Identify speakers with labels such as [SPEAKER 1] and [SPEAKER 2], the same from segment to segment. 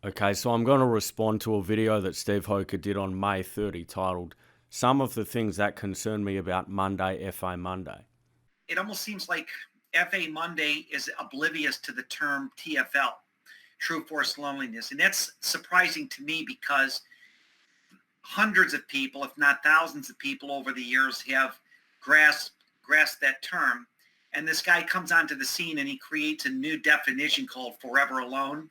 [SPEAKER 1] Okay, so I'm going to respond to a video that Steve Hoca did on May 30 titled, "Some of the Things That Concern Me About Monday, FA Monday."
[SPEAKER 2] It almost seems like FA Monday is oblivious to the term TFL, true force loneliness. And that's surprising to me because hundreds of people, if not thousands of people over the years have grasped that term. And this guy comes onto the scene and he creates a new definition called forever alone.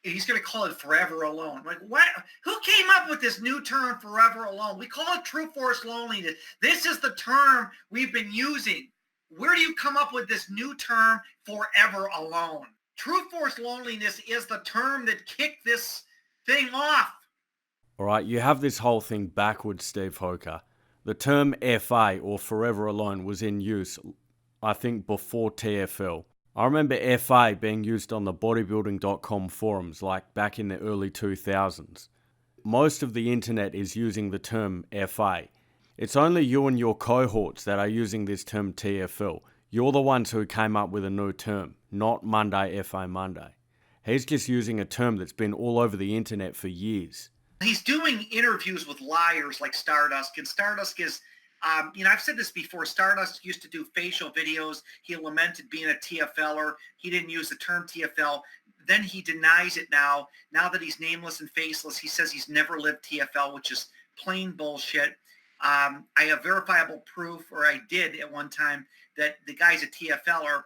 [SPEAKER 2] He's going to call it forever alone. Like, what? Who came up with this new term, forever alone? We call it true force loneliness. This is the term we've been using. Where do you come up with this new term, forever alone? True force loneliness is the term that kicked this thing off.
[SPEAKER 1] All right, you have this whole thing backwards, Steve Hoca. The term FA, or forever alone, was in use, I think, before TFL. I remember FA being used on the bodybuilding.com forums like back in the early 2000s. Most of the internet is using the term FA. It's only you and your cohorts that are using this term TFL. You're the ones who came up with a new term, not Monday, FA Monday. He's just using a term that's been all over the internet for years.
[SPEAKER 2] He's doing interviews with liars like Stardust, and Stardust is I've said this before. Stardust used to do facial videos. He lamented being a TFLer. He didn't use the term TFL. Then he denies it now. Now that he's nameless and faceless, he says he's never lived TFL, which is plain bullshit. I have verifiable proof, or I did at one time, that the guy's a TFLer.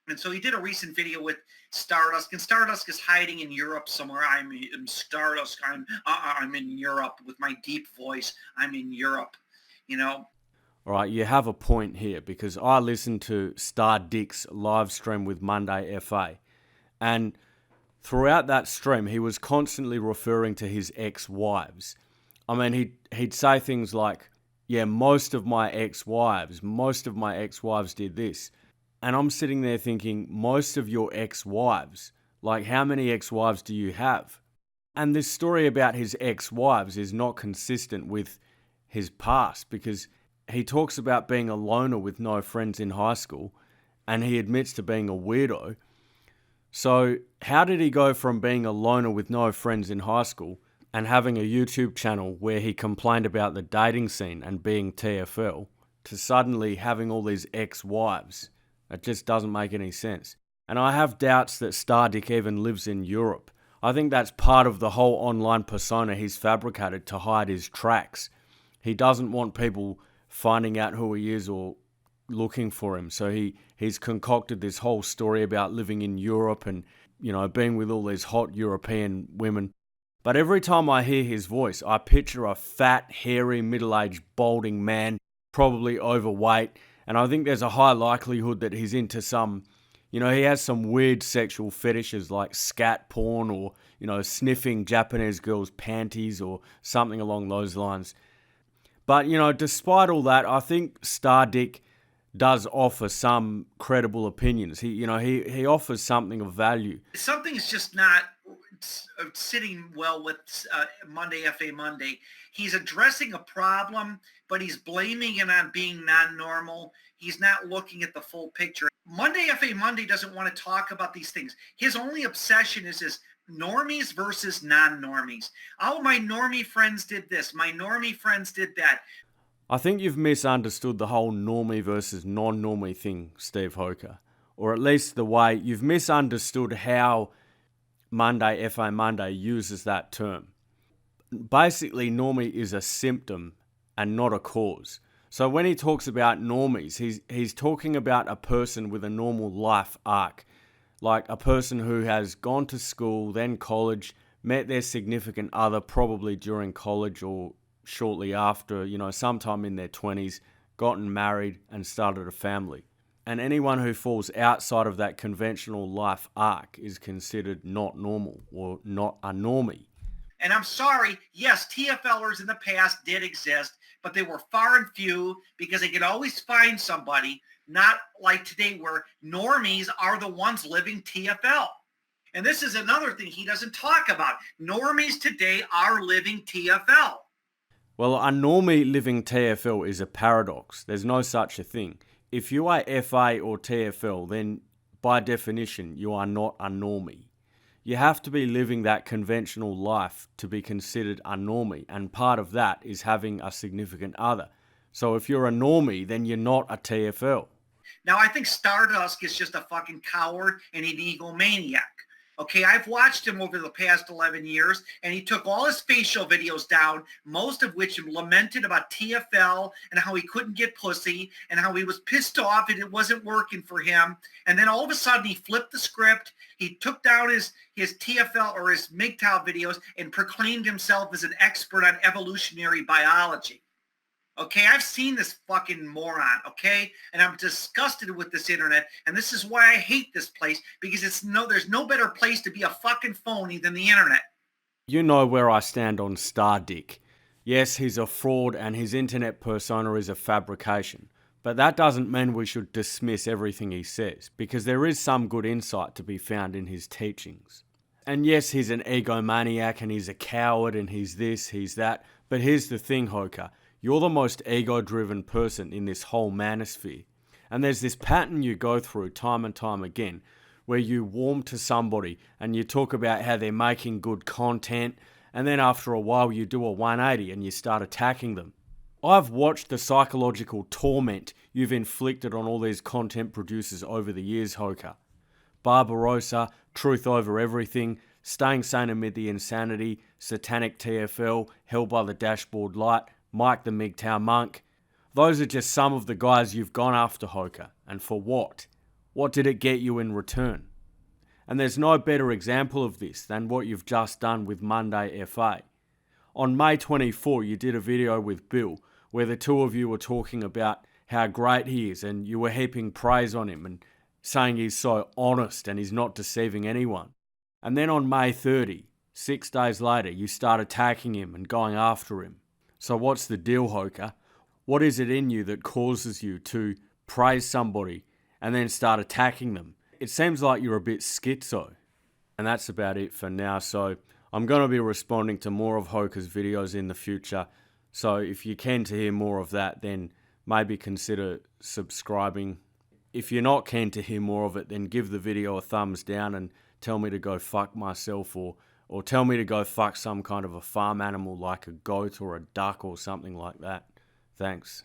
[SPEAKER 2] And so he did a recent video with Stardust, and Stardust is hiding in Europe somewhere. I'm Stardust. I'm in Europe with my deep voice. I'm in Europe,
[SPEAKER 1] All right, you have a point here because I listened to Star Dick's live stream with Monday FA, and throughout that stream, he was constantly referring to his ex-wives. I mean, he'd say things like, "Yeah, most of my ex-wives did this," and I'm sitting there thinking, most of your ex-wives, like how many ex-wives do you have? And this story about his ex-wives is not consistent with his past because he talks about being a loner with no friends in high school, and he admits to being a weirdo. So how did he go from being a loner with no friends in high school and having a YouTube channel where he complained about the dating scene and being TFL to suddenly having all these ex-wives? It just doesn't make any sense. And I have doubts that Stardick even lives in Europe. I think that's part of the whole online persona he's fabricated to hide his tracks. He doesn't want people finding out who he is or looking for him. So he's concocted this whole story about living in Europe and, being with all these hot European women. But every time I hear his voice, I picture a fat, hairy, middle-aged, balding man, probably overweight. And I think there's a high likelihood that he's into some, he has some weird sexual fetishes like scat porn or, sniffing Japanese girls' panties or something along those lines. But, despite all that, I think Stardick does offer some credible opinions. He offers something of value.
[SPEAKER 2] Something's just not sitting well with Monday FA Monday. He's addressing a problem, but he's blaming it on being non-normal. He's not looking at the full picture. Monday FA Monday doesn't want to talk about these things. His only obsession is this normies versus non-normies. Oh, my normie friends did this. My normie friends did that.
[SPEAKER 1] I think you've misunderstood the whole normie versus non-normie thing, Steve Hoca. Or at least the way you've misunderstood how Monday FA Monday uses that term. Basically, normie is a symptom and not a cause. So when he talks about normies, he's talking about a person with a normal life arc. Like a person who has gone to school, then college, met their significant other probably during college or shortly after, sometime in their 20s, gotten married and started a family. And anyone who falls outside of that conventional life arc is considered not normal or not a normie.
[SPEAKER 2] And I'm sorry, yes, TFLers in the past did exist, but they were far and few because they could always find somebody. Not like today where normies are the ones living TFL. And this is another thing he doesn't talk about. Normies today are living TFL.
[SPEAKER 1] Well, a normie living TFL is a paradox. There's no such a thing. If you are FA or TFL, then by definition, you are not a normie. You have to be living that conventional life to be considered a normie, and part of that is having a significant other. So if you're a normie, then you're not a TFL.
[SPEAKER 2] Now, I think Stardust is just a fucking coward and an egomaniac. Okay, I've watched him over the past 11 years, and he took all his facial videos down, most of which lamented about TFL and how he couldn't get pussy and how he was pissed off and it wasn't working for him. And then all of a sudden he flipped the script. He took down his TFL or his MGTOW videos and proclaimed himself as an expert on evolutionary biology. Okay, I've seen this fucking moron, okay? And I'm disgusted with this internet, and this is why I hate this place, because there's no better place to be a fucking phony than the internet.
[SPEAKER 1] You know where I stand on Star Dick. Yes, he's a fraud and his internet persona is a fabrication. But that doesn't mean we should dismiss everything he says, because there is some good insight to be found in his teachings. And yes, he's an egomaniac and he's a coward and he's this, he's that. But here's the thing, Hoca. You're the most ego-driven person in this whole manosphere. And there's this pattern you go through time and time again where you warm to somebody and you talk about how they're making good content, and then after a while you do a 180 and you start attacking them. I've watched the psychological torment you've inflicted on all these content producers over the years, Hoca. Barbarossa, Truth Over Everything, Staying Sane Amid the Insanity, Satanic TFL, Hell by the Dashboard Light, Mike the MGTOW Monk. Those are just some of the guys you've gone after, Hoca. And for what? What did it get you in return? And there's no better example of this than what you've just done with Monday FA. On May 24, you did a video with Bill where the two of you were talking about how great he is and you were heaping praise on him and saying he's so honest and he's not deceiving anyone. And then on May 30, 6 days later, you start attacking him and going after him. So what's the deal, Hoca? What is it in you that causes you to praise somebody and then start attacking them? It seems like you're a bit schizo. And that's about it for now. So I'm going to be responding to more of Hoca's videos in the future. So if you're keen to hear more of that, then maybe consider subscribing. If you're not keen to hear more of it, then give the video a thumbs down and tell me to go fuck myself, or tell me to go fuck some kind of a farm animal like a goat or a duck or something like that. Thanks.